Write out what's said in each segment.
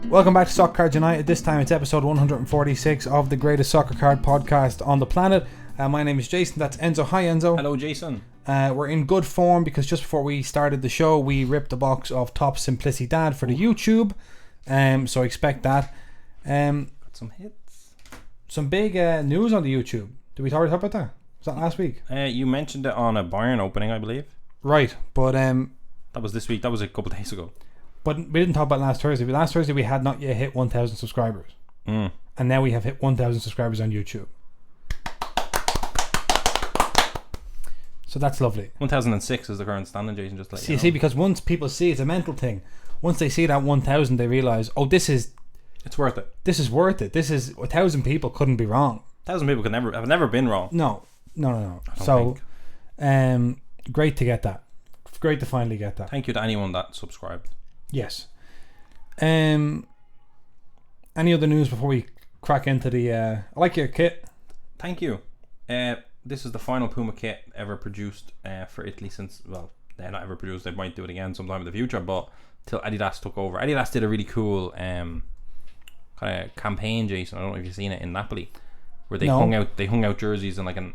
Welcome back to Soccer Cards United. This time it's episode 146 of the greatest soccer card podcast on the planet. My name is Jason. That's Enzo. Hi, Enzo. Hello, Jason. We're in good form because just before we started the show, we ripped a box of Top Simplicidad for the YouTube. So expect that. Got some hits. Some big news on the YouTube. Did we already talk about that? Was that last week? You mentioned it on a Bayern opening, I believe. Right, but that was this week. That was a couple of days ago. But we didn't talk about last Thursday. Last Thursday we had not yet hit 1,000 subscribers. And now we have hit 1,000 subscribers on YouTube. So that's lovely. 1,006 is the current standing, Jason. Just like see, because once people see, it's a mental thing. Once they see that 1,000, they realise, it's worth it. This is worth it. This is 1,000 people couldn't be wrong. 1,000 people have never been wrong. No. So, great to get that. Great to finally get that. Thank you to anyone that subscribed. Yes. Any other news before we crack into the? I like your kit. Thank you. This is the final Puma kit ever produced for Italy since, well, they're not ever produced. They might do it again sometime in the future, but till Adidas took over. Adidas did a really cool kind of campaign, Jason. I don't know if you've seen it in Napoli, where they hung out jerseys in like a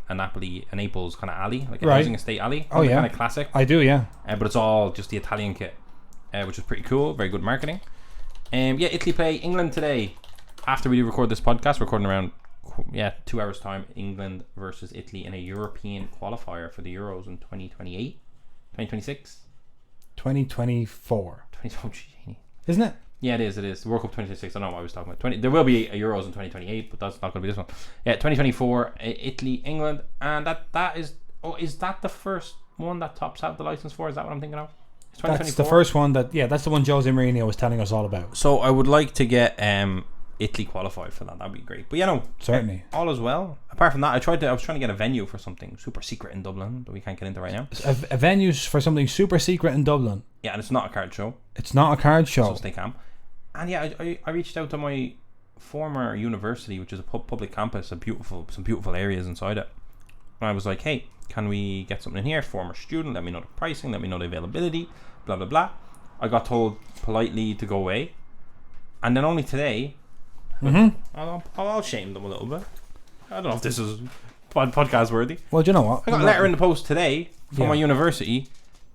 Naples kind of alley, like a housing estate alley. Oh yeah, kind of classic. I do, yeah. But it's all just the Italian kit, which is pretty cool. Very good marketing. Italy play England today. After we record this podcast, recording around 2 hours time. England versus Italy in a European qualifier for the Euros in 2028, 2026, 2024. Isn't it? Yeah, it is. The World Cup 2026. I don't know what I was talking about. There will be a Euros in 2028, but that's not going to be this one. Yeah, 2024, Italy, England, and that is. Oh, is that the first one that Topps have the license for? Is that what I'm thinking of? That's the first one that's the one Jose Mourinho was telling us all about. So I would like to get Italy qualified for that. That'd be great. But certainly all as well. Apart from that, I was trying to get a venue for something super secret in Dublin that we can't get into right now. A venue for something super secret in Dublin. Yeah, and it's not a card show. It's not a card show. So stay calm. And I reached out to my former university, which is a public campus, some beautiful areas inside it. And I was like, hey, can we get something in here? Former student, let me know the pricing, let me know the availability, blah blah blah. I got told politely to go away, and then only today, I'll shame them a little bit. I don't know if this is podcast worthy. Well, do you know what? I got a letter in the post today from my university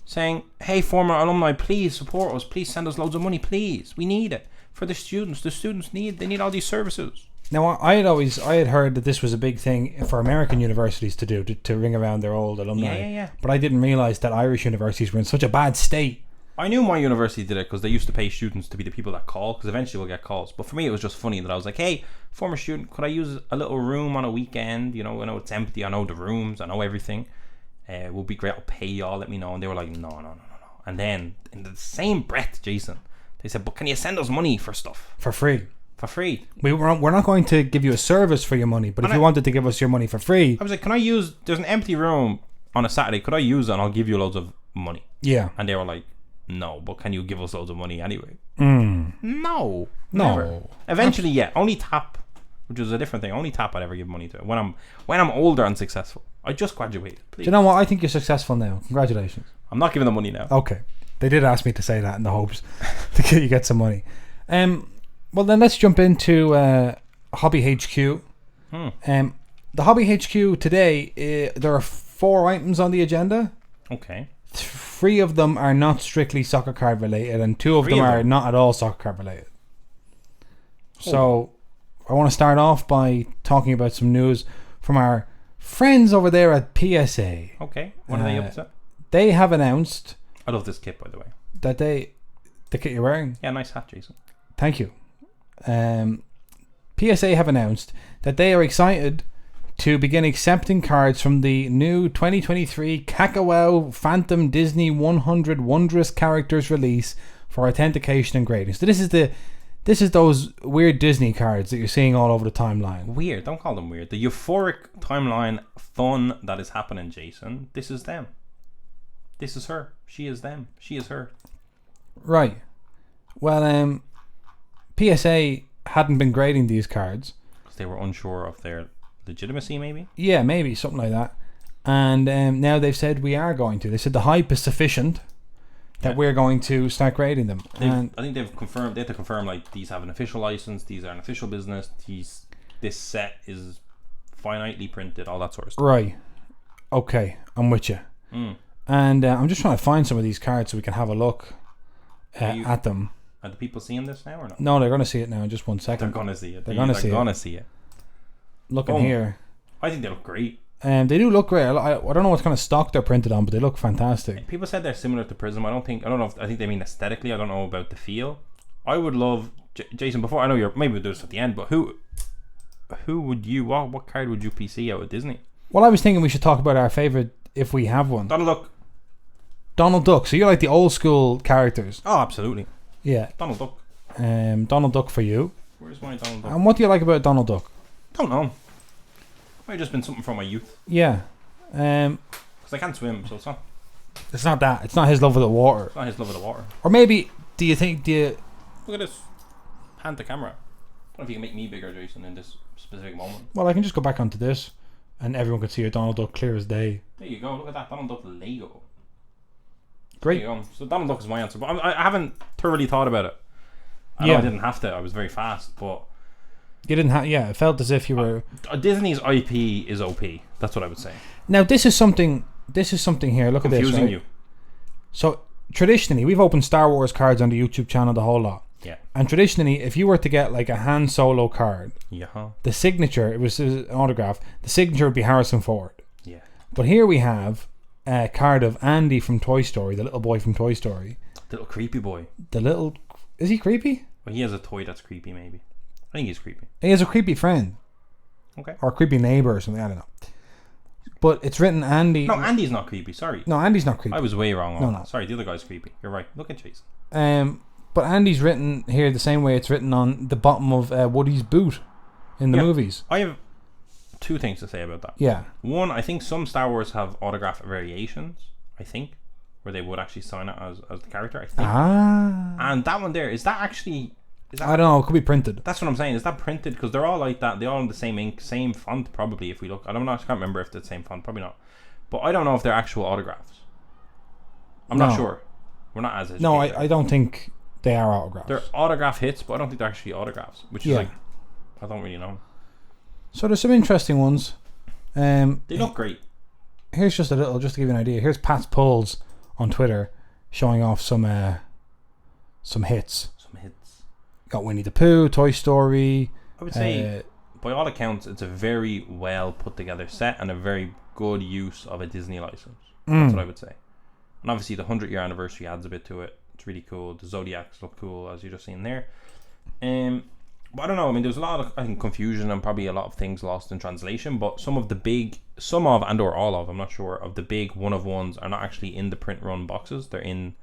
saying, hey, former alumni, please support us. Please send us loads of money, please. We need it for the students. The students need all these services. Now, I had heard that this was a big thing for American universities to do, to ring around their old alumni. Yeah. But I didn't realise that Irish universities were in such a bad state. I knew my university did it because they used to pay students to be the people that call, because eventually we'll get calls. But for me, it was just funny that I was like, hey, former student, could I use a little room on a weekend? I know it's empty. I know the rooms. I know everything. It would be great. I'll pay y'all. Let me know. And they were like, no. And then in the same breath, Jason, they said, but can you send us money for stuff? For free. For free. We're not going to give you a service for your money, but if you wanted to give us your money for free. I was like, there's an empty room on a Saturday. Could I use it and I'll give you loads of money? Yeah. And they were like, no, but can you give us loads of money anyway? No. Never. Eventually, yeah. Only Tap, which is a different thing. Only Tap I'd ever give money to. When I'm older and successful. I just graduated. Please. Do you know what? I think you're successful now. Congratulations. I'm not giving them money now. Okay. They did ask me to say that in the hopes to get some money. Well, then let's jump into Hobby HQ. The Hobby HQ today, there are 4 items on the agenda. Okay. 3 of them are not strictly soccer card related, and 2 of them are not at all soccer card related. So I want to start off by talking about some news from our friends over there at PSA. Okay. What are they up to? They have announced... I love this kit, by the way. That the kit you're wearing? Yeah, nice hat, Jason. Thank you. PSA have announced that they are excited to begin accepting cards from the new 2023 Kakawow Phantom Disney 100 Wondrous Characters release for authentication and grading. So this is those weird Disney cards that you're seeing all over the timeline. Weird, don't call them weird. The euphoric timeline fun that is happening, Jason. This is them. This is her. She is them. She is her. Right. Well, PSA hadn't been grading these cards because they were unsure of their legitimacy, maybe. Yeah, maybe something like that. And now they've said we are going to. They said the hype is sufficient that we're going to start grading them. And I think they've confirmed. They have to confirm like these have an official license. These are an official business. This set is finitely printed. All that sort of stuff. right, okay, I'm with you. And I'm just trying to find some of these cards so we can have a look at them. Are the people seeing this now or not? No, they're going to see it now in just 1 second. They're gonna see it. They're gonna see it. Looking here. I think they look great. They do look great. I don't know what kind of stock they're printed on, but they look fantastic. People said they're similar to Prism. I think they mean aesthetically. I don't know about the feel. I would love Jason. Before I know maybe we'll do this at the end, but who would you? What card would you PC out of Disney? Well, I was thinking we should talk about our favorite if we have one. Donald Duck. So you're like the old school characters. Oh, absolutely. Yeah. Donald Duck. Donald Duck for you. Where's my Donald Duck? And what do you like about Donald Duck? Don't know. Might have just been something from my youth. Yeah. Because I can't swim, so it's not. It's not that. It's not his love of the water. It's not his love of the water. Or maybe, do you... Look at this. Hand the camera. I don't know if you can make me bigger, Jason, in this specific moment. Well, I can just go back onto this, and everyone can see your Donald Duck clear as day. There you go. Look at that. Donald Duck Lego. Great. There you go. So Donald Duck is my answer. But I haven't thoroughly thought about it. I know I didn't have to. I was very fast, but... You didn't have... Yeah, it felt as if you were... Disney's IP is OP. That's what I would say. Now, this is something here. Look at this, Confusing right? you. So, traditionally, we've opened Star Wars cards on the YouTube channel, the whole lot. Yeah. And traditionally, if you were to get like a Han Solo card, Yeah. the signature, it was an autograph, the signature would be Harrison Ford. Yeah. But here we have a card of Andy from Toy Story, the little boy from Toy Story. The little creepy boy. Is he creepy? Well, he has a toy that's creepy, maybe. I think he's creepy. He has a creepy friend. Okay. Or a creepy neighbor or something, I don't know. But it's written Andy... No, Andy's not creepy, sorry. No, Andy's not creepy. I was way wrong on No, that. no. Sorry, the other guy's creepy. You're right. Look at Jason. But Andy's written here the same way it's written on the bottom of Woody's boot in the movies. I have two things to say about that. Yeah. One, I think some Star Wars have autograph variations, where they would actually sign it as the character, I think. And that one there, is that actually... I don't know, it could be printed. That's what I'm saying. Is that printed? Because they're all like that. They all in the same ink, same font, probably, if we look. I can't remember if they're the same font. Probably not. But I don't know if they're actual autographs. I'm not sure. We're not as educated. No, I don't think they are autographs. They're autograph hits, but I don't think they're actually autographs. Which is like, I don't really know. So there's some interesting ones. They look great. Here's just a little, just to give you an idea. Here's Pat's Pulls on Twitter showing off some hits. Some hits. Got Winnie the Pooh, Toy Story. I would say, by all accounts, it's a very well put together set and a very good use of a Disney license. That's what I would say. And obviously, the 100-year anniversary adds a bit to it. It's really cool. The Zodiacs look cool, as you just seen there. But I don't know. I mean, there's a lot of, I think, confusion and probably a lot of things lost in translation. But some of and or all of, I'm not sure, of the big one-of-ones are not actually in the print run boxes. They're in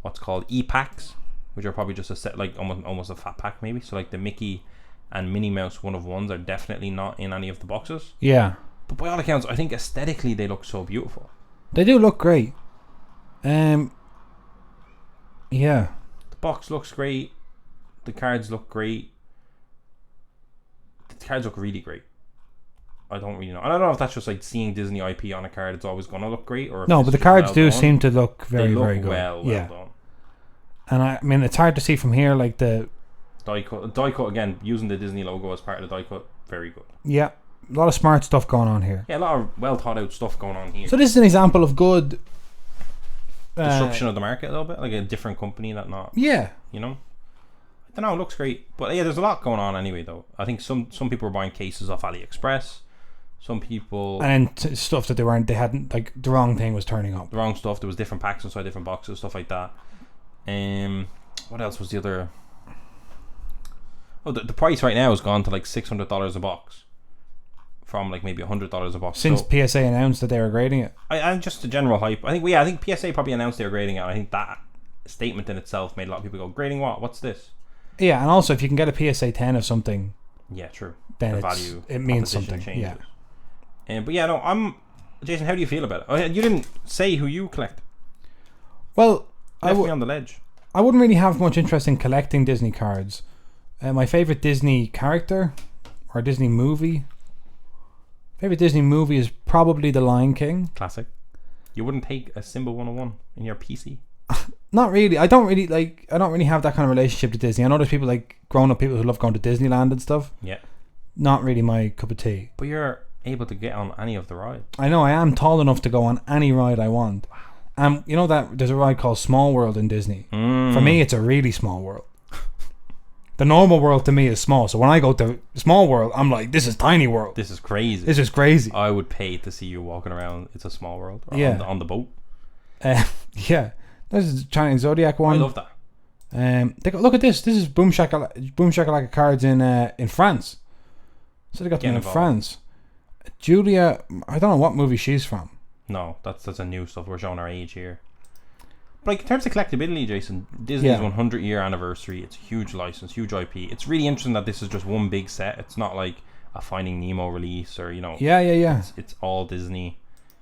what's called e-packs, which are probably just a set, like almost a fat pack maybe. So like the Mickey and Minnie Mouse one-of-ones are definitely not in any of the boxes. Yeah. But by all accounts, I think aesthetically they look so beautiful. They do look great. Yeah. The box looks great. The cards look great. The cards look really great. I don't really know. I don't know if that's just like seeing Disney IP on a card, it's always going to look great. Or no, but the cards do seem to look very, very good. Well done. And I mean, it's hard to see from here, like the die cut again, using the Disney logo as part of the die cut, very good. Yeah, a lot of smart stuff going on here. Yeah, a lot of well thought out stuff going on here. So this is an example of good disruption of the market a little bit, like a different company that not. Yeah, you know. I don't know, it looks great, but yeah, there's a lot going on anyway. Though I think some people were buying cases off AliExpress. Some people and stuff that they hadn't, like the wrong thing was turning up. The wrong stuff. There was different packs inside different boxes, stuff like that. What else was the other? Oh, the price right now has gone to like $600 a box, from like maybe $100 a box. Since PSA announced that they were grading it. And just the general hype. I think PSA probably announced they were grading it. And I think that statement in itself made a lot of people go, "Grading what? What's this?" Yeah, and also if you can get a PSA 10 of something, yeah, true. Then it means something. Changes. Yeah. But yeah, no, Jason. How do you feel about it? Oh, you didn't say who you collect. Well, left me on the ledge. I wouldn't really have much interest in collecting Disney cards. My favorite Disney character or Disney movie. Favorite Disney movie is probably The Lion King. Classic. You wouldn't take a Simba 101 in your PC? Not really. I don't really have that kind of relationship to Disney. I know there's people like grown up people who love going to Disneyland and stuff. Yeah. Not really my cup of tea. But you're able to get on any of the rides. I know I am tall enough to go on any ride I want. You know that there's a ride called Small World in Disney. For me, it's a really small world. The normal world to me is small. So when I go to Small World, I'm like, this is tiny world. This is crazy. This is crazy. I would pay to see you walking around. It's a small world. Or Yeah. on the boat. Yeah. This is Chinese Zodiac one. I love that. Look at this. This is Boom Shakalaka cards in France. So they got them in France. Julia, I don't know what movie she's from. No, that's a new stuff. We're showing our age here. But like in terms of collectability, Jason, Disney's 100-year anniversary. It's a huge license, huge IP. It's really interesting that this is just one big set. It's not like a Finding Nemo release or Yeah. It's all Disney.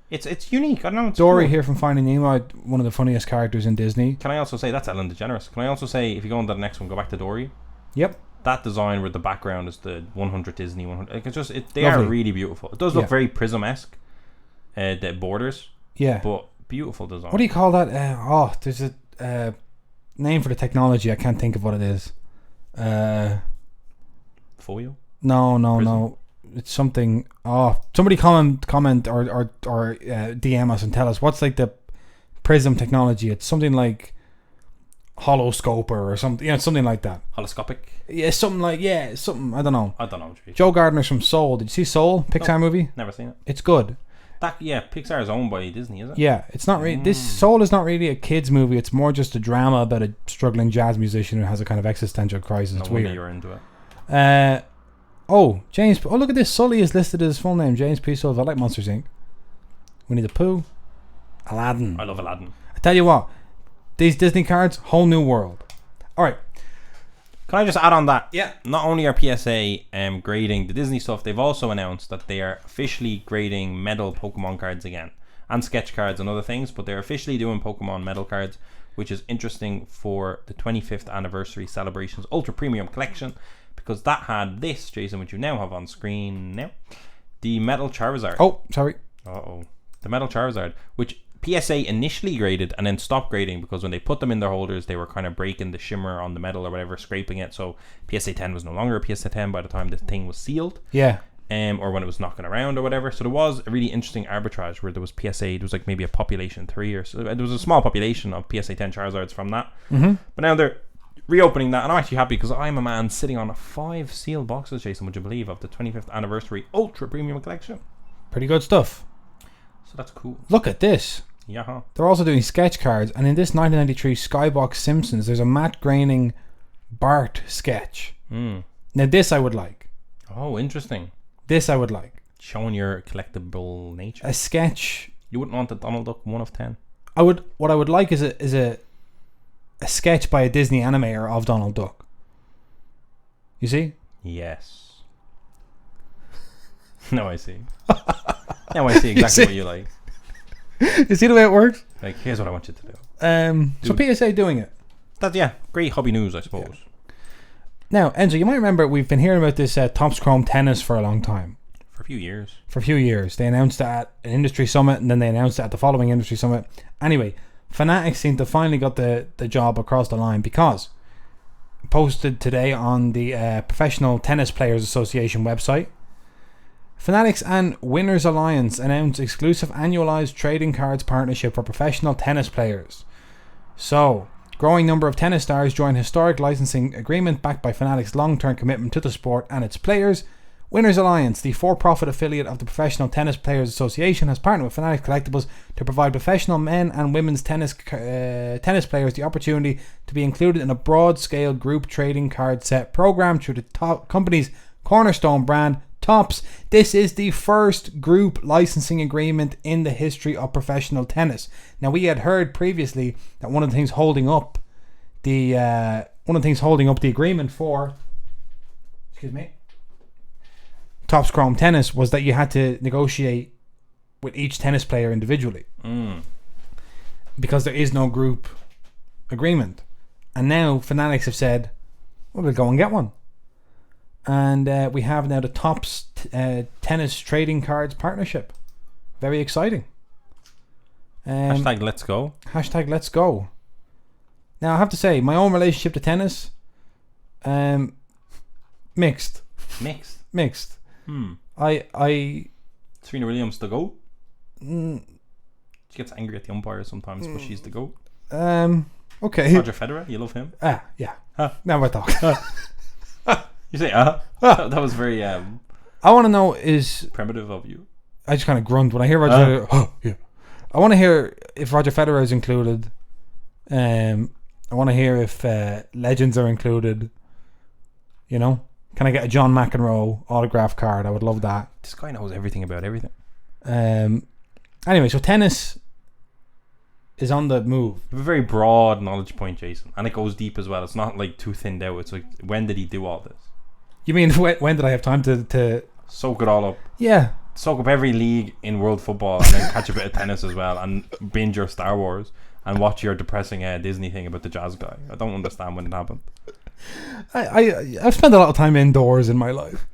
It's unique. I don't know. It's Dory cool. here from Finding Nemo, one of the funniest characters in Disney. Can I also say that's Ellen DeGeneres? Can I also say if you go on to the next one, go back to Dory. Yep. That design where the background is the 100 Disney 100. Like they Lovely. are really beautiful. It does look very Prism-esque. The borders. Yeah. But beautiful design. What do you call that? There's a name for the technology. I can't think of what it is. Foil? No. It's something. Somebody comment or DM us and tell us what's like the Prism technology. It's something like holoscoper or something. Something like that. Holoscopic? Yeah, something. I don't know. I don't know. Joe Gardner's from Soul. Did you see Soul? Pixar movie? Never seen it. It's good. Pixar is owned by Disney, is it? Yeah, it's not really. This Soul is not really a kids movie. It's more just a drama about a struggling jazz musician who has a kind of existential crisis. It's weird. You're into it. James. Oh, look at this. Sully is listed as his full name. James P. Sullivan. I like Monsters Inc. Winnie the Pooh. Aladdin. I love Aladdin. I tell you what, these Disney cards, whole new world. All right. Can I just add on that? Yeah. Not only are PSA grading the Disney stuff, they've also announced that they are officially grading metal Pokemon cards again. And sketch cards and other things, but they're officially doing Pokemon metal cards, which is interesting for the 25th anniversary celebrations Ultra Premium Collection, because that had this, Jason, which you now have on screen now. The Metal Charizard. Oh, sorry. The Metal Charizard, which PSA initially graded and then stopped grading because when they put them in their holders, they were kind of breaking the shimmer on the metal or whatever, scraping it. So PSA 10 was no longer a PSA 10 by the time the thing was sealed. Yeah. Or when it was knocking around or whatever. So there was a really interesting arbitrage where there was PSA, there was like maybe a population 3 or so. There was a small population of PSA 10 Charizards from that. Mm-hmm. But now they're reopening that, and I'm actually happy because I'm a man sitting on 5 sealed boxes, Jason, would you believe, of the 25th anniversary Ultra Premium Collection. Pretty good stuff. So that's cool. Look at this. Yeah. They're also doing sketch cards, and in this 1993 Skybox Simpsons, there's a matte graining Bart sketch. Now this I would like. Oh, interesting. This I would like. Showing your collectible nature. A sketch. You wouldn't want a Donald Duck 1 of 10? What I would like is a sketch by a Disney animator of Donald Duck. You see? Yes. Now I see. Now I see exactly what you like. You see the way it works? Like, here's what I want you to do. So PSA doing it. That's, great hobby news, I suppose. Yeah. Now, Enzo, you might remember we've been hearing about this Topps Chrome tennis for a long time. For a few years. They announced it at an industry summit, and then they announced it at the following industry summit. Anyway, Fanatics seem to finally got the job across the line, because posted today on the Professional Tennis Players Association website, Fanatics and Winners Alliance announced exclusive annualized trading cards partnership for professional tennis players. So, growing number of tennis stars join historic licensing agreement backed by Fanatics' long-term commitment to the sport and its players. Winners Alliance, the for-profit affiliate of the Professional Tennis Players Association, has partnered with Fanatics Collectibles to provide professional men and women's tennis players the opportunity to be included in a broad-scale group trading card set program through the company's cornerstone brand, Topps. This is the first group licensing agreement in the history of professional tennis. Now, we had heard previously that one of the things holding up the agreement for Topps Chrome Tennis was that you had to negotiate with each tennis player individually, because there is no group agreement. And now Fanatics have said, well, we'll go and get one. And we have now the Topps tennis trading cards partnership. Very exciting. Hashtag let's go. Hashtag let's go. Now I have to say, my own relationship to tennis, mixed. Mixed. I Serena Williams the GOAT. She gets angry at the umpires sometimes, but she's the GOAT. Okay. Roger Federer, you love him? Yeah. Now we're talking. You say that was very I want to know is primitive of you. I just kind of grunt when I hear Roger Federer. Yeah. I want to hear if Roger Federer is included. I want to hear if legends are included. You know, can I get a John McEnroe autograph card? I would love that. This guy knows everything about everything. Anyway, so tennis is on the move. You have a very broad knowledge point, Jason, and it goes deep as well. It's not like too thinned out. It's like, when did he do all this? You mean when did I have time to soak it all up? Yeah. Soak up every league in world football and then catch a bit of tennis as well and binge your Star Wars and watch your depressing Disney thing about the jazz guy. I don't understand when it happened. I've spent a lot of time indoors in my life.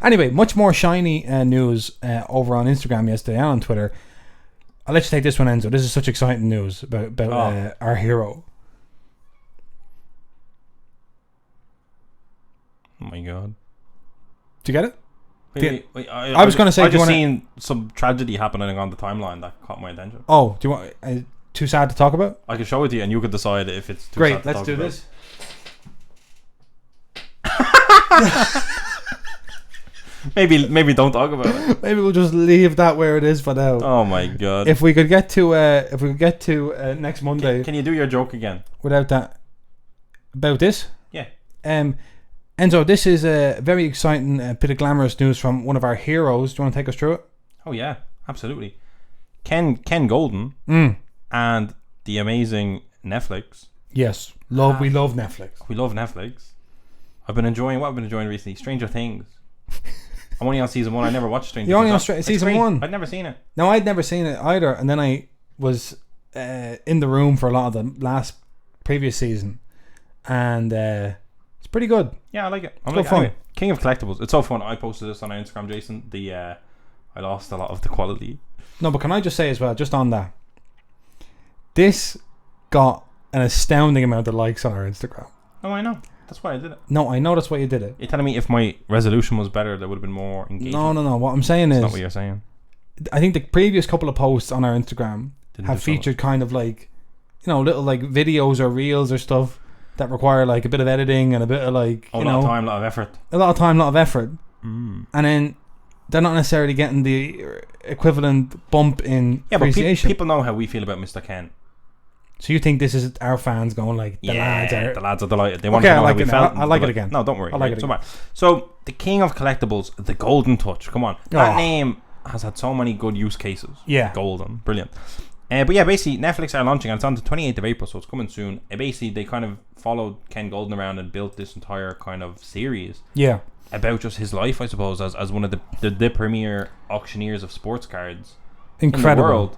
Anyway, much more shiny news over on Instagram yesterday and on Twitter. I'll let you take this one, Enzo. This is such exciting news about our hero. Oh my god. Did you get it? Wait, I was going to say, I just seen some tragedy happening on the timeline that caught my attention. Oh, do you want too sad to talk about? I can show it to you and you can decide if it's too great. sad to Let's talk do about. this. Maybe don't talk about it. Maybe we'll just leave that where it is for now. Oh my god! If we could get to next Monday, can you do your joke again without that? About this? Yeah. Enzo, this is a very exciting bit of glamorous news from one of our heroes. Do you want to take us through it? Oh yeah, absolutely. Ken Goldin and the amazing Netflix. Yes, we love Netflix. We love Netflix. I've been enjoying recently. Stranger Things. I'm only on season 1. I never watched Stranger Things. You're only on season 1? I'd never seen it. No, I'd never seen it either. And then I was in the room for a lot of the previous season. And it's pretty good. Yeah, I like it. It's fun. Anyway, King of Collectibles. It's so fun. I posted this on our Instagram, Jason. I lost a lot of the quality. No, but can I just say as well, just on that, this got an astounding amount of likes on our Instagram. Oh, I know. That's why I did it. No, I know that's why you did it. You're telling me if my resolution was better, there would have been more engagement. No. What I'm saying is... That's not what you're saying. I think the previous couple of posts on our Instagram have featured kind of like, little like videos or reels or stuff that require like a bit of editing and a bit of like, a lot of time, a lot of effort. A lot of time, a lot of effort. And then they're not necessarily getting the equivalent bump in appreciation. But people know how we feel about Mr. Ken. So you think this is our fans going like, the lads are delighted. They want to know how we felt. I like it again. No, don't worry. I like it again. So the King of Collectibles, the Golden Touch. Come on. That name has had so many good use cases. Yeah. Golden. Brilliant. But yeah, basically Netflix are launching and it's on the 28th of April, so it's coming soon. Basically they kind of followed Ken Golden around and built this entire kind of series. Yeah. About just his life, I suppose, as one of the premier auctioneers of sports cards in the world.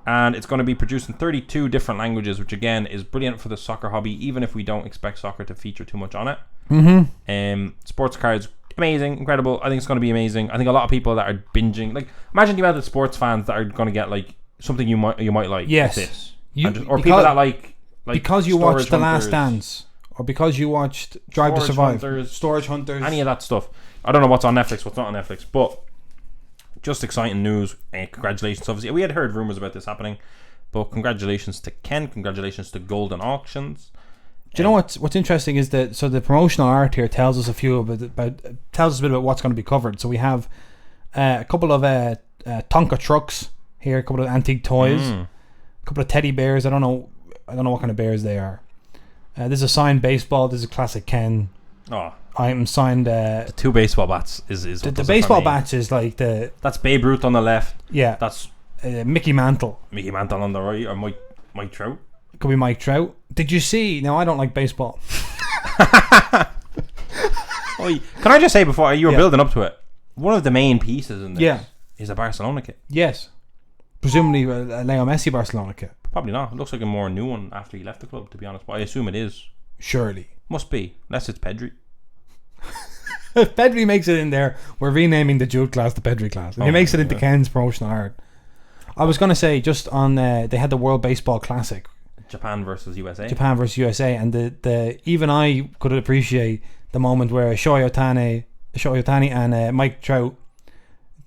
And it's going to be produced in 32 different languages, which again is brilliant for the soccer hobby, even if we don't expect soccer to feature too much on it. Sports cards, amazing, incredible. I think it's going to be amazing. I think a lot of people that are binging, like, imagine the amount of sports fans that are going to get like something you might like. Yes. This. Or people that like because you watched The Last Dance, or because you watched Drive to Survive, Storage Hunters, any of that stuff. I don't know what's on Netflix, what's not on Netflix, but just exciting news. Congratulations. Obviously, we had heard rumors about this happening, but congratulations to Ken. Congratulations to Golden Auctions. Do you know what's interesting is that the promotional art here tells us a bit about what's going to be covered. So we have a couple of Tonka trucks here, a couple of antique toys, a couple of teddy bears. I don't know what kind of bears they are. There's a signed baseball. There's a classic Ken. I'm signed. The 2 baseball bats is the baseball bats is like that's Babe Ruth on the left. Yeah, that's Mickey Mantle. Mickey Mantle on the right, or Mike Trout. Could be Mike Trout. Did you see? Now I don't like baseball. Can I just say before you were building up to it, one of the main pieces in this is a Barcelona kit. Yes, presumably a Leo Messi Barcelona kit. Probably not. It looks like a more new one after he left the club, to be honest. But I assume it is. Surely. Must be. Unless it's Pedri. If Pedri makes it in there, we're renaming the Jude class the Pedri class. If he makes it into Ken's promotional art. I was going to say, just on, they had the World Baseball Classic, Japan versus USA. Japan versus USA, and the even I could appreciate the moment where Shohei Ohtani and Mike Trout,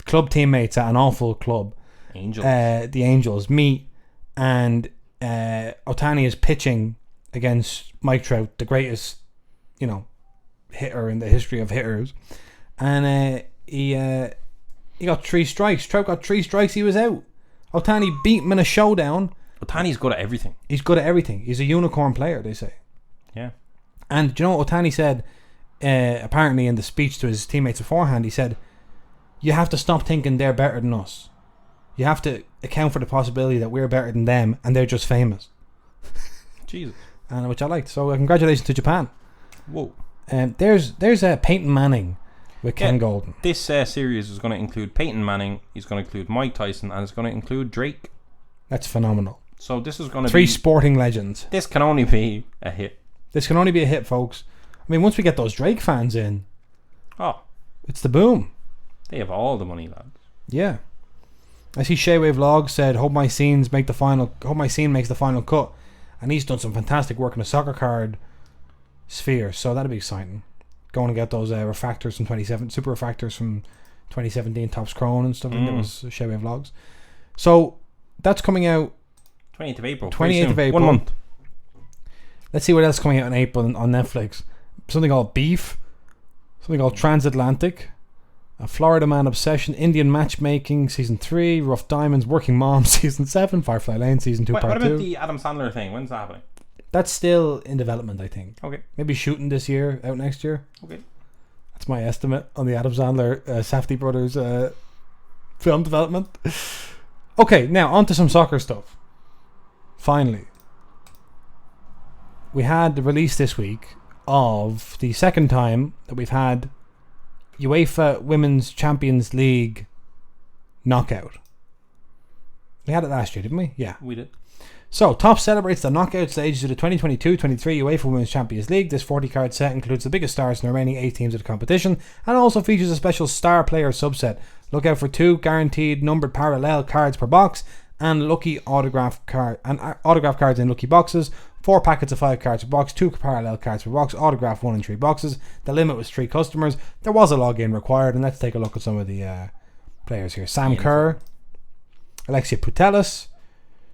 club teammates at an awful club, Angels. the Angels, meet, and Ohtani is pitching against Mike Trout, the greatest, hitter in the history of hitters, and he got 3 strikes. Trout got 3 strikes. He was out. Ohtani beat him in a showdown. Ohtani's good at everything. He's good at everything. He's a unicorn player, they say. Yeah. And do you know what Ohtani said? Apparently, in the speech to his teammates beforehand, he said, "You have to stop thinking they're better than us. You have to account for the possibility that we're better than them, and they're just famous." Jesus. And which I liked. So congratulations to Japan. Whoa. There's Peyton Manning with Ken Goldin. This series is going to include Peyton Manning. He's going to include Mike Tyson, and it's going to include Drake. That's phenomenal. So this is going to 3 be sporting legends. This can only be a hit. This can only be a hit, folks. I mean, once we get those Drake fans in, it's the boom. They have all the money, lads. Yeah. I see Shayway Vlog said, hope my scene makes the final cut. And he's done some fantastic work in the soccer card sphere, so that'll be exciting. Going to get those refractors from super refractors from 2017, Topps Chrome and stuff. That was Shayway Vlogs. So that's coming out 28th of April. 28th of April. 1 month. Let's see what else is coming out in April on Netflix. Something called Beef. Something called Transatlantic. A Florida Man Obsession. Indian Matchmaking Season 3. Rough Diamonds. Working Mom Season 7. Firefly Lane Season 2 Part 2. What about the Adam Sandler thing? When's that happening? That's still in development, I think. Okay. Maybe shooting this year, out next year. Okay. That's my estimate on the Adam Sandler Safdie Brothers film development. Okay, now on to some soccer stuff. Finally. We had the release this week of the second time that we've had UEFA Women's Champions League knockout. We had it last year, didn't we? Yeah. We did. So, Top celebrates the knockout stages of the 2022-23 UEFA Women's Champions League. This 40-card set includes the biggest stars in the remaining 8 teams of the competition and also features a special star player subset. Look out for 2 guaranteed numbered parallel cards per box and lucky autograph cards in lucky boxes. 4 packets of 5 cards per box, 2 parallel cards per box, autograph 1 in 3 boxes. The limit was 3 customers. There was a login required, and let's take a look at some of the players here. Sam Kerr, Alexia Putellas,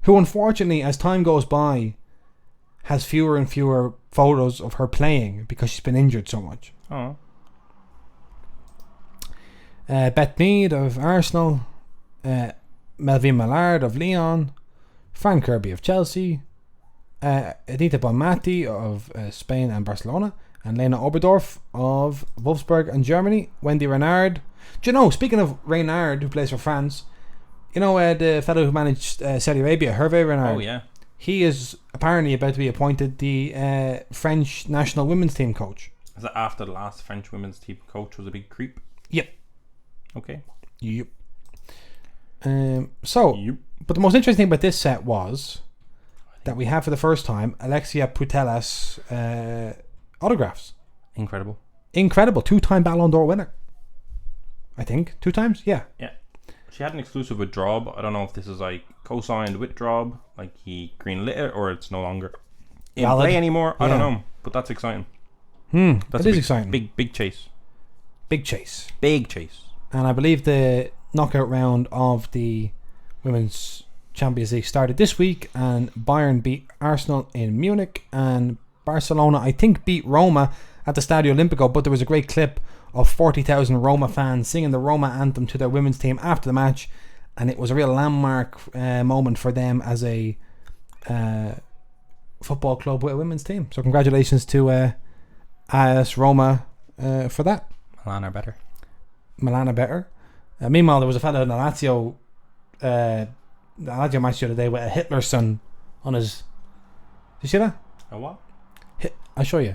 who unfortunately, as time goes by, has fewer and fewer photos of her playing because she's been injured so much. Oh. Beth Mead of Arsenal, Melvin Mallard of Lyon, Frank Kirby of Chelsea, Edita Bonmati of Spain and Barcelona, and Lena Oberdorf of Wolfsburg and Germany. Wendy Renard. Do you know, speaking of Renard, who plays for France, you know the fellow who managed Saudi Arabia, Hervé Renard? Oh, yeah. He is apparently about to be appointed the French national women's team coach. Is that after the last French women's team coach was a big creep? Yep. Okay. Yep. Yep. But the most interesting thing about this set was that we have for the first time Alexia Putellas autographs. Incredible. 2-time Ballon d'Or winner. I think 2 times. Yeah. She had an exclusive with Drob. I don't know if this is like co-signed with Drob, like he greenlit it, or it's no longer in play anymore. I don't know, but that's exciting. That's exciting. Big chase. Big chase. And I believe the knockout round of the Women's Champions League started this week, and Bayern beat Arsenal in Munich, and Barcelona, I think, beat Roma at the Stadio Olimpico. But there was a great clip of 40,000 Roma fans singing the Roma anthem to their women's team after the match, and it was a real landmark moment for them as a football club with a women's team. So congratulations to AS Roma for that. Milan are better. Meanwhile, there was a fellow in the Lazio match the other day with a Hitler son on his... Did you see that? A what? I'll show you.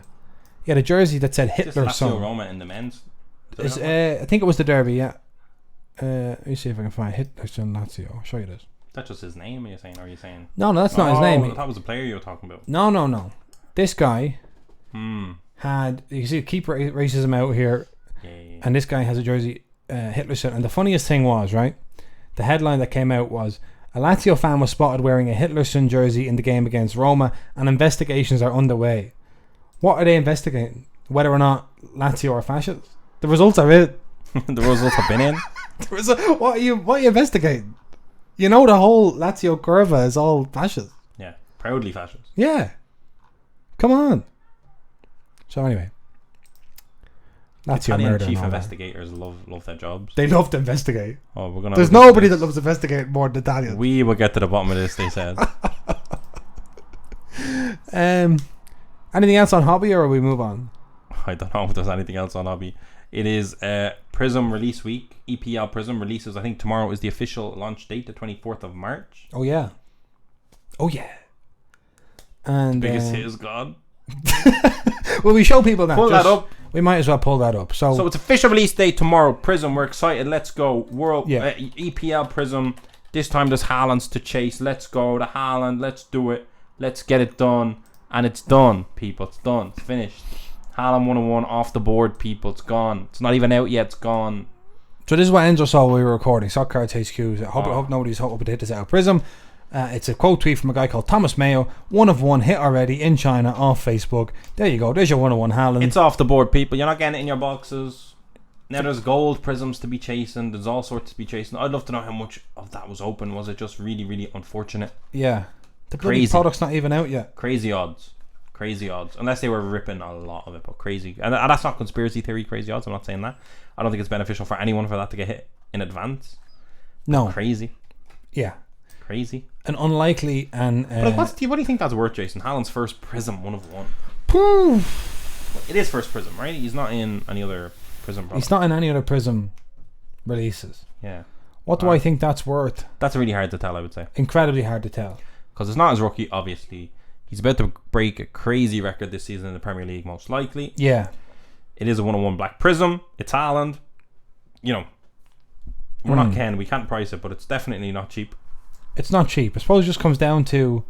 He had a jersey that said Hitler Lazio son. Roma in the men's. I think it was the derby, yeah. Let me see if I can find Hitler son Lazio. I'll show you this. That's just his name, are you saying? Or are you saying? No, that's not his name. I thought it was the player you were talking about. No. This guy had... You see, keep racism out here. Yeah. And this guy has a jersey, Hitler son. And the funniest thing was, right? The headline that came out was, A Lazio fan was spotted wearing a Hitlerson jersey in the game against Roma, and investigations are underway. What are they investigating? Whether or not Lazio are fascists? The results are in. The results have been in. What are you investigating? You know the whole Lazio curva is all fascist. Yeah, proudly fascist. Yeah. Come on. So anyway. Lazio Italian murder. chief investigators love their jobs. They love to investigate. Oh, we're gonna. There's nobody that loves to investigate more than Italians. We will get to the bottom of this, they said. Anything else on hobby, or will we move on? I don't know if there's anything else on hobby. It is Prism release week. EPL Prism releases. I think tomorrow is the official launch date, the 24th of March. Oh yeah. And Biggest hit is gone. Will we show people that? Pull that up. We might as well pull that up. So it's official release date tomorrow. Prism, we're excited. Let's go. Yeah. EPL Prism. This time there's Haaland's to chase. Let's go. The Haaland. Let's do it. Let's get it done. And it's done, people. It's done. It's finished. Haaland 101 off the board, people. It's gone. It's not even out yet. It's gone. So this is what Enzo saw while we were recording. Sock Cards HQ. I hope nobody's hoping to hit this out of Prism. It's a quote tweet from a guy called Thomas Mayo. 1 of 1 hit already in China off Facebook. There you go. There's your 101 Haaland. It's off the board, people. You're not getting it in your boxes. Now there's gold prisms to be chasing. There's all sorts to be chasing. I'd love to know how much of that was open. Was it just really, really unfortunate? Yeah. The bloody product's not even out yet. Crazy odds. Unless they were ripping a lot of it, but crazy. And that's not conspiracy theory crazy odds. I'm not saying that. I don't think it's beneficial for anyone for that to get hit in advance. No. Crazy. Yeah. Crazy. An unlikely and... but what do you think that's worth, Jason? Haaland's first Prism 1 of 1. Poof. It is first Prism, right? He's not in any other Prism product. He's not in any other Prism releases. Yeah. What do I think that's worth? That's really hard to tell, I would say. Incredibly hard to tell. Because it's not his rookie, obviously. He's about to break a crazy record this season in the Premier League, most likely. Yeah. It is a 1-on-1 Black Prism. It's Haaland. You know, we're not Ken. We can't price it, but it's definitely not cheap. It's not cheap. I suppose it just comes down to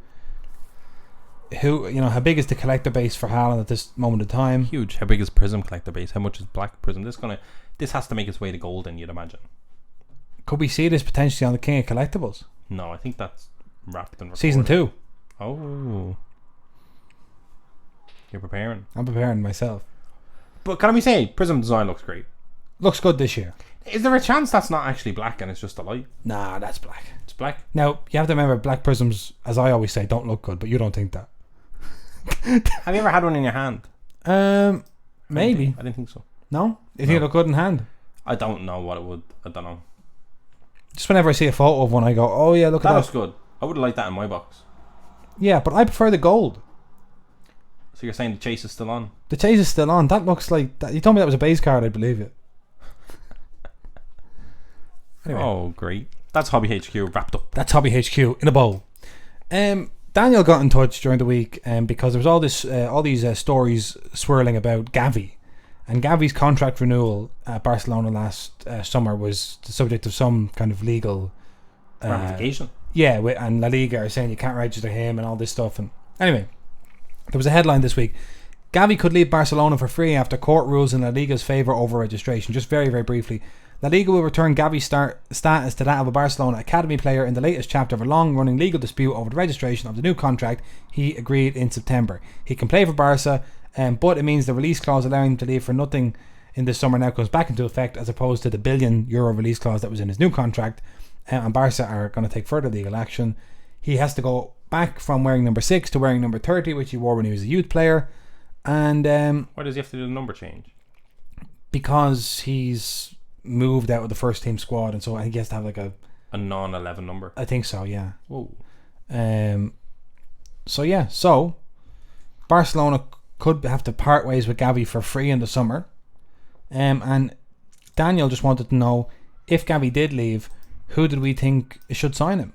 how big is the collector base for Haaland at this moment in time. Huge. How big is Prism collector base? How much is Black Prism? This has to make its way to Goldin, you'd imagine. Could we see this potentially on the King of Collectibles? No, I think that's wrapped and recorded. Season 2. Oh. You're preparing. I'm preparing myself. But can we say Prism design looks great? Looks good this year. Is there a chance that's not actually black and it's just a light? Nah, that's black. It's black. Now, you have to remember, black prisms, as I always say, don't look good, but you don't think that. Have you ever had one in your hand? Maybe. I didn't think so. No? You think it look good in hand? I don't know what it would. I don't know. Just whenever I see a photo of one, I go, oh yeah, look at that. That looks good. I would have liked that in my box. Yeah, but I prefer the gold. So you're saying the chase is still on? The chase is still on. That looks like... You told me that was a base card, I'd believe you. Anyway. Oh, great. That's Hobby HQ wrapped up. That's Hobby HQ in a bowl. Daniel got in touch during the week because there was all these stories swirling about Gavi. And Gavi's contract renewal at Barcelona last summer was the subject of some kind of legal... ramification. Yeah, and La Liga are saying you can't register him and all this stuff. And anyway, there was a headline this week. Gavi could leave Barcelona for free after court rules in La Liga's favour over registration. Just very, very briefly. La Liga will return Gavi's status to that of a Barcelona academy player in the latest chapter of a long-running legal dispute over the registration of the new contract he agreed in September. He can play for Barca, but it means the release clause allowing him to leave for nothing in this summer now comes back into effect, as opposed to the €1 billion release clause that was in his new contract. And Barca are going to take further legal action. He has to go back from wearing number 6 to wearing number 30, which he wore when he was a youth player. And why does he have to do the number change? Because he's moved out of the first team squad, and so I think he has to have like a non-11 number. I think so, yeah. Whoa. So Barcelona could have to part ways with Gavi for free in the summer. And Daniel just wanted to know, if Gavi did leave, who did we think should sign him?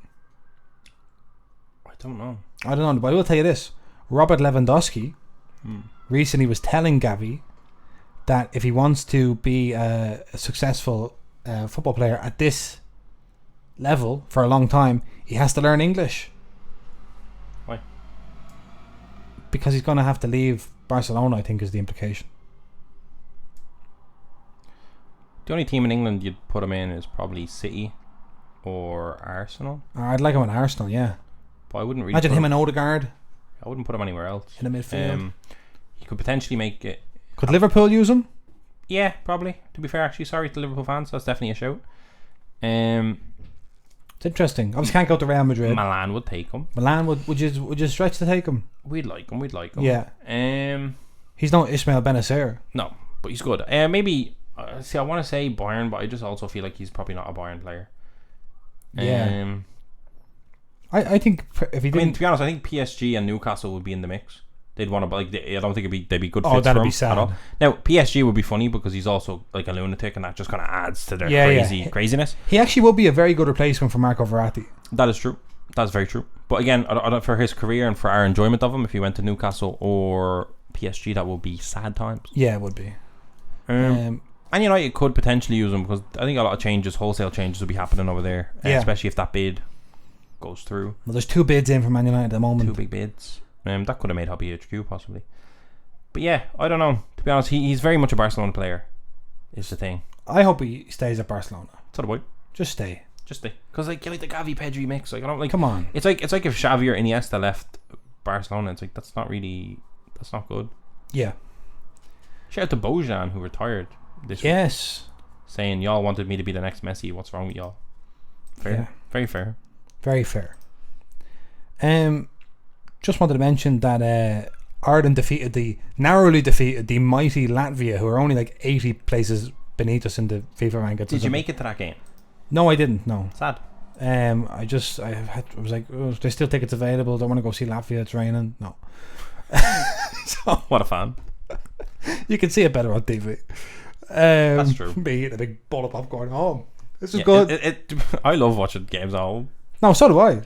I don't know, but I will tell you this. Robert Lewandowski recently was telling Gavi that if he wants to be a successful football player at this level for a long time, he has to learn English. Why? Because he's going to have to leave Barcelona, I think, is the implication. The only team in England you'd put him in is probably City. or Arsenal. I'd like him in Arsenal, yeah. But I wouldn't really Imagine him and Odegaard I wouldn't put him anywhere else. in the midfield. You could potentially make it. Could Liverpool use him? Yeah, probably. To be fair, actually, sorry to Liverpool fans, that's definitely a shout. It's interesting. Obviously can't go to Real Madrid. Milan would take him. Milan would you stretch to take him? We'd like him. Yeah. He's no Ismail Benacer. No, but he's good. Maybe. See, I want to say Bayern, but I just also feel like he's probably not a Bayern player. Yeah. I think if he didn't, to be honest, I think PSG and Newcastle would be in the mix. They'd want to, like, I don't think they'd be good fits. Oh, that'd for him be sad. at all. Now, PSG would be funny because he's also like a lunatic, and that just kind of adds to their craziness. He actually would be a very good replacement for Marco Verratti. That is true. That's very true. But again, I don't, for his career and for our enjoyment of him, if he went to Newcastle or PSG, that would be sad times. Yeah, it would be. And United could potentially use him because I think a lot of changes, wholesale changes, will be happening over there, especially if that bid goes through. Well, there's 2 bids in for Man United at the moment. 2 big bids. That could have made Hobby HQ possibly. But yeah, I don't know. To be honest, he's very much a Barcelona player, is the thing. I hope he stays at Barcelona. So do I. Just stay. Because like the Gavi Pedri mix, like I don't like. Come on. It's like if Xavi or Iniesta left Barcelona, it's like that's not good. Yeah. Shout out to Bojan who retired this week, Yes. saying y'all wanted me to be the next Messi. What's wrong with y'all? Fair. Yeah. Very fair. Very fair. Just wanted to mention that Ireland narrowly defeated the mighty Latvia, who are only like 80 places beneath us in the FIFA rankings. Did you make it to that game? No, I didn't. No. Sad. I was like, oh, there's still tickets available. Don't want to go see Latvia. It's raining. No. So What a fan. you can see it better on TV. That's true. Me eating a big bowl of popcorn at home. This is good. I love watching games at home. No, so do I.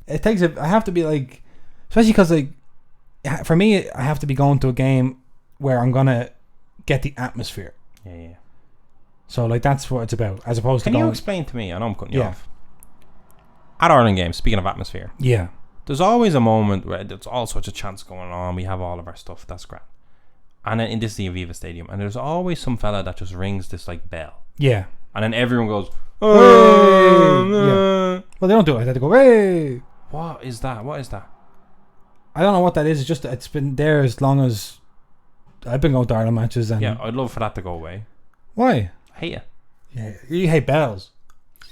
It takes I have to be like, especially because like, for me, I have to be going to a game where I'm gonna get the atmosphere. Yeah. So like that's what it's about, as opposed Can to. you explain to me? I know I'm cutting you off. At Ireland games, speaking of atmosphere, Yeah. there's always a moment where there's all sorts of chants going on. We have all of our stuff. That's great. And then in this the Aviva Stadium, and there's always some fella that just rings this like bell, Yeah. and then everyone goes, Hey! Yeah. Well, they don't do it. They have to go, hey! What is that? I don't know what that is. It's just it's been there as long as I've been going to Ireland matches. And Yeah, I'd love for that to go away. why? I hate it. Yeah, you hate bells.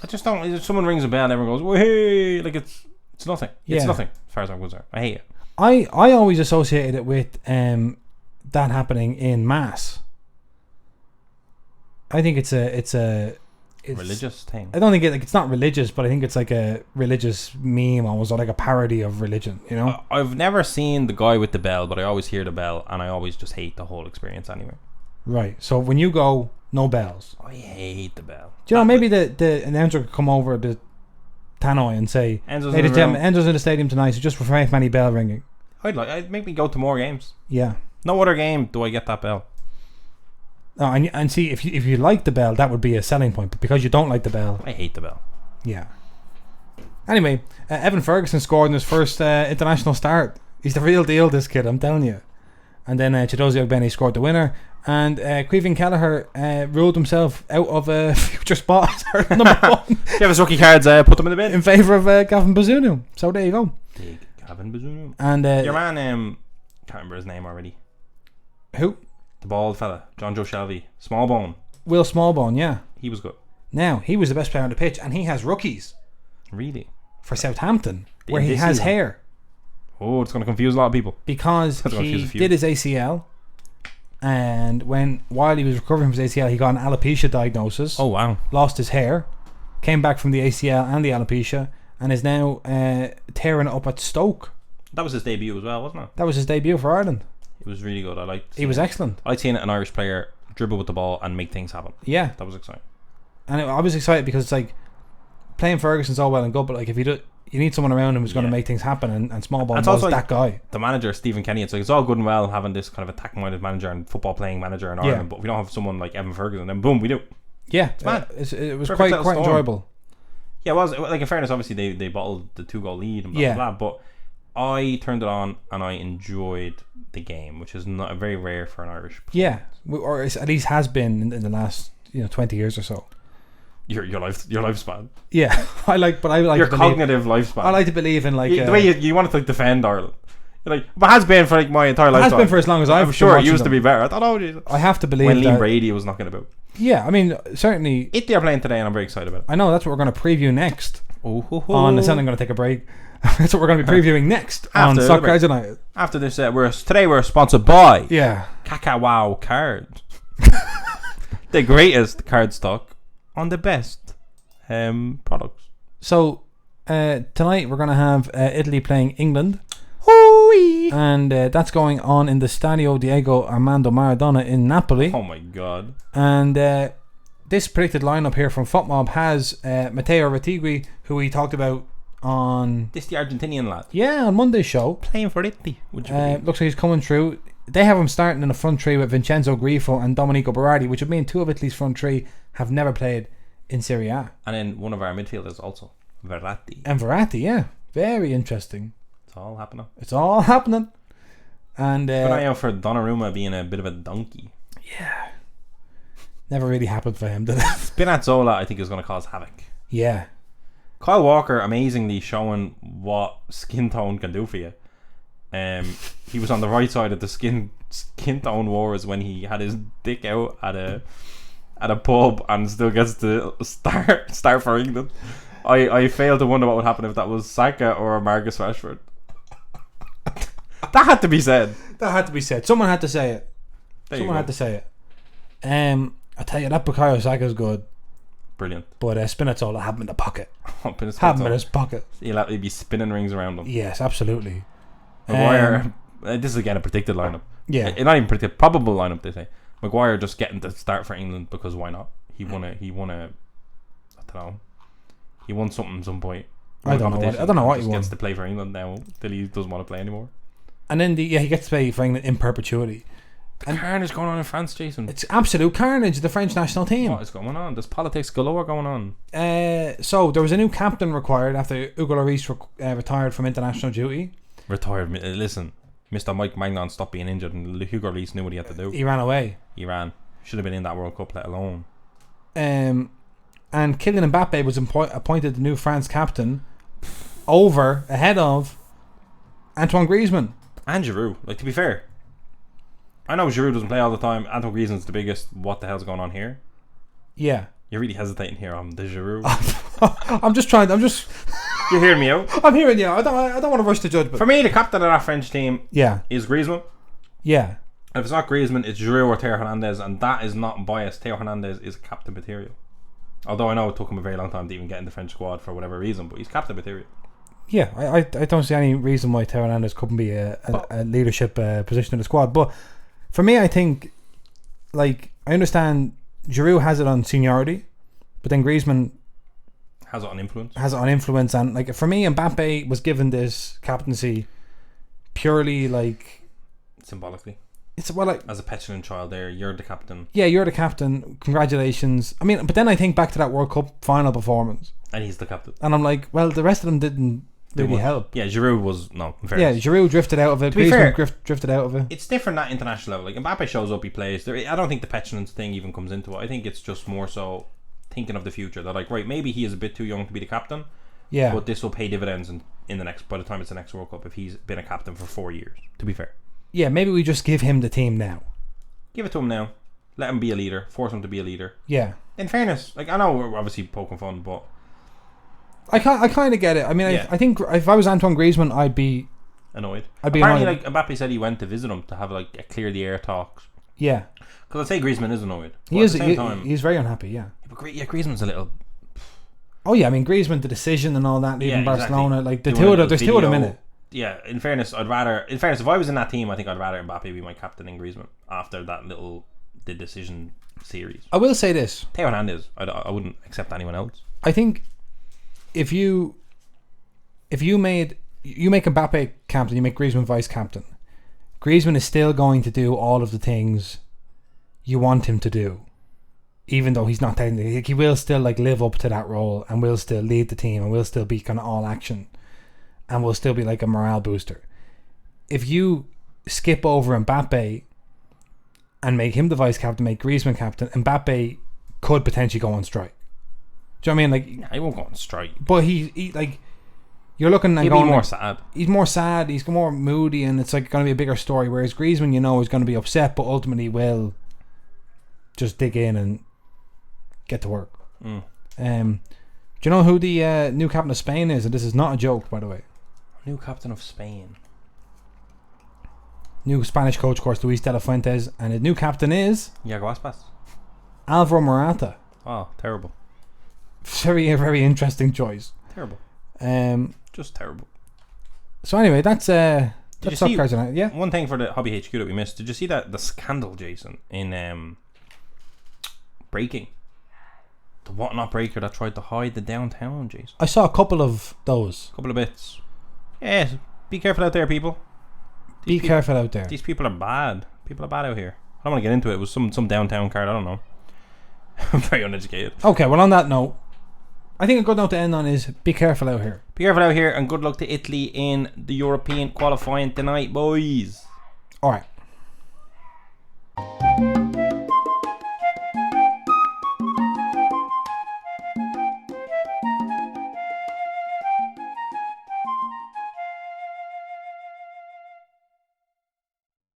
I just don't. If someone rings a bell and everyone goes, "Hey!" Like it's nothing. It's Yeah. nothing as far as I'm concerned. I hate it. I always associated it with that happening in mass. I think it's Religious thing. I don't think it's not religious, but I think it's like a religious meme almost, or like a parody of religion, you know? I've never seen the guy with the bell, but I always hear the bell, and I always just hate the whole experience anyway. Right. So when you go, no bells. I hate the bell. Do you know, maybe the announcer could come over to Tannoy and say, Enzo's ladies and gentlemen, Enzo's in the stadium tonight, so just refrain from any bell ringing. I'd make me go to more games. Yeah. No other game do I get that bell. No, and see, if you like the bell, that would be a selling point, but because you don't like the bell. I hate the bell. Yeah. Anyway, Evan Ferguson scored in his first international start. He's the real deal, this kid, I'm telling you. And then Chidozie Ogbeni scored the winner. And Caoimhín Kelleher ruled himself out of a future spot as our number 1. If you have his rookie cards, put them in the bin. In favour of Gavin Bazunu. So there you go. Big Gavin Bazunu. And your man, can't remember his name already. Who? The bald fella, John Joe Shelby. Smallbone. Will Smallbone, yeah. He was good. Now, he was the best player on the pitch, and he has rookies. Really? For Southampton, where he has hair. Oh, it's going to confuse a lot of people. Because he did his ACL, and while he was recovering from his ACL, he got an alopecia diagnosis. Oh, wow. Lost his hair, came back from the ACL and the alopecia, and is now tearing it up at Stoke. That was his debut as well, wasn't it? That was his debut for Ireland. It was really good. He was excellent. I liked seeing an Irish player dribble with the ball and make things happen. Yeah. That was exciting. And I was excited because it's like, playing Ferguson's all well and good, but like if you need someone around him who's going to make things happen, and Smallbone was also that guy. The manager, Stephen Kenny, it's like it's all good and well having this kind of attack-minded manager and football-playing manager in Ireland, but if we don't have someone like Evan Ferguson, then boom, we do. Yeah, it was quite enjoyable. Yeah, it was. Like, in fairness, obviously they bottled the 2-goal lead and blah, blah, blah, but I turned it on and I enjoyed the game, which is not very rare for an Irish player. Yeah, or at least has been in the last 20 years or so. your lifespan. Yeah, I like your to believe, cognitive lifespan. I like to believe in like the way you want to like defend Ireland. You're like, but has been for like my entire lifetime. has been for as long as I'm I've sure been it used watching to be them. better. I thought, oh, Jesus. I have to believe When Liam that. Brady was knocking about. Yeah, I mean, certainly. Italy are playing today, and I'm very excited about it. I know that's what we're going to preview next. Oh, On the Sunday, I'm going to take a break. That's what we're going to be previewing next on After the Soccer break. Guys United. After this, today we're sponsored by Yeah. Kakawow cards. The greatest card stock on the best products. So tonight we're going to have Italy playing England. Hooey! And that's going on in the Stadio Diego Armando Maradona in Napoli. Oh my god. And this predicted lineup here from FOTMob has Matteo Retigui, who we talked about on... This the Argentinian lad. Yeah, on Monday's show. Playing for Italy, would you believe? Looks like he's coming through. They have him starting in the front three with Vincenzo Grifo and Domenico Berardi, which would mean two of Italy's front three have never played in Serie A. And then one of our midfielders also, Verratti. And Verratti, yeah. Very interesting. It's all happening. It's all happening. And Keep an eye out for Donnarumma being a bit of a donkey. Yeah. Never really happened for him, did it? Spinazzola, I think, is going to cause havoc. Yeah. Kyle Walker, amazingly showing what skin tone can do for you. He was on the right side of the skin tone wars when he had his dick out at a pub and still gets to start for England. I fail to wonder what would happen if that was Saka or Marcus Rashford. That had to be said. That had to be said. Someone had to say it. Someone had to say it. I tell you, that Bukayo Saka's good. Brilliant. But Spinazzola had him in the pocket. Have Had him in his pocket. He'll be spinning rings around him. Yes, absolutely. Maguire, this is again a predicted lineup. Yeah. Not even predicted, probable lineup, they say. Maguire just getting to start for England because why not? He won a I don't know. He won something at some point. I don't know what he won. Gets to play for England now till he doesn't want to play anymore. And then he gets to play for England in perpetuity. And carnage going on in France, Jason. It's absolute carnage, the French national team. What is going on? There's politics galore going on. So there was a new captain required after Hugo Lloris retired from international duty. Retired. Listen, Mr. Mike Magnon stopped being injured and Hugo Lloris knew what he had to do. He ran away. He ran. Should have been in that World Cup, let alone. And Kylian Mbappe was appointed the new France captain ahead of Antoine Griezmann. And Giroud. Like, to be fair, I know Giroud doesn't play all the time. Antoine Griezmann's the biggest. What the hell's going on here? Yeah. You're really hesitating here on the Giroud. You're hearing me out. I'm hearing you. I don't want to rush the judgment. For me, the captain of that French team is Griezmann. Yeah. If it's not Griezmann, it's Giroud or Theo Hernandez, and that is not biased. Theo Hernandez is captain material. Although I know it took him a very long time to even get in the French squad for whatever reason, but he's captain material. Yeah, I don't see any reason why Theo Hernandez couldn't be a leadership position in the squad. But for me, I think, like, I understand Giroud has it on seniority, but then Griezmann has it on influence. And like, for me, Mbappe was given this captaincy purely like symbolically. It's like, as a petulant child there, you're the captain. Yeah, you're the captain. Congratulations. I mean, but then I think back to that World Cup final performance, and he's the captain. And I'm like, well, the rest of them didn't really help. Yeah, Giroud was no. Yeah, Giroud drifted out of it. Griezmann drifted out of it. It's different at international level. Like, Mbappe shows up, he plays. I don't think the petulance thing even comes into it. I think it's just more so thinking of the future. They're like, right, maybe he is a bit too young to be the captain. Yeah, but this will pay dividends in the next. By the time it's the next World Cup, if he's been a captain for 4 years, to be fair. Yeah, maybe we just give him the team now. Give it to him now. Let him be a leader. Force him to be a leader. Yeah. In fairness, like, I know we're obviously poking fun, but I kind of get it. I mean, I think if I was Antoine Griezmann, I'd be annoyed. Apparently, like, Mbappe said he went to visit him to have like a clear the air talks. Yeah. Because I'd say Griezmann is annoyed. He is. He's very unhappy. Yeah. But Griezmann's a little. Oh yeah, I mean Griezmann, the decision and all that, leaving Barcelona, exactly. Like there's two of them in it. Yeah, in fairness, if I was in that team, I think I'd rather Mbappe be my captain than Griezmann after that the decision series. I will say this: Theo Hernandez, I wouldn't accept anyone else. I think if you make Mbappe captain, you make Griezmann vice captain. Griezmann is still going to do all of the things you want him to do, even though he's not technically. Like, he will still like live up to that role and will still lead the team and will still be kind of all action. And will still be like a morale booster. If you skip over Mbappe and make him the vice captain, make Griezmann captain, Mbappe could potentially go on strike. Do you know what I mean? Like, Nah, he won't go on strike. but he like, you're looking and He'll going be more like, sad. he's more sad, he's more moody, and it's like going to be a bigger story. Whereas Griezmann, you know, is going to be upset, but ultimately will just dig in and get to work. Mm. Do you know who the new captain of Spain is? And this is not a joke, by the way. New captain of Spain. New Spanish coach, of course, Luis de la Fuentes, and his new captain is Iago Aspas. Alvaro Morata. Oh, terrible. Very, very interesting choice. Terrible. Just terrible. So anyway, that's you Top see- Cards tonight. Yeah. One thing for the Hobby HQ that we missed. Did you see that the scandal, Jason, in breaking? The whatnot breaker that tried to hide the downtown, Jason. I saw a couple of those. Couple of bits. Yeah, be careful out there, people. Be careful out there. These people are bad. People are bad out here. I don't want to get into it. It was some downtown card. I don't know. I'm very uneducated. Okay, well, on that note, I think a good note to end on is be careful out here. Be careful out here, and good luck to Italy in the European qualifying tonight, boys. All right.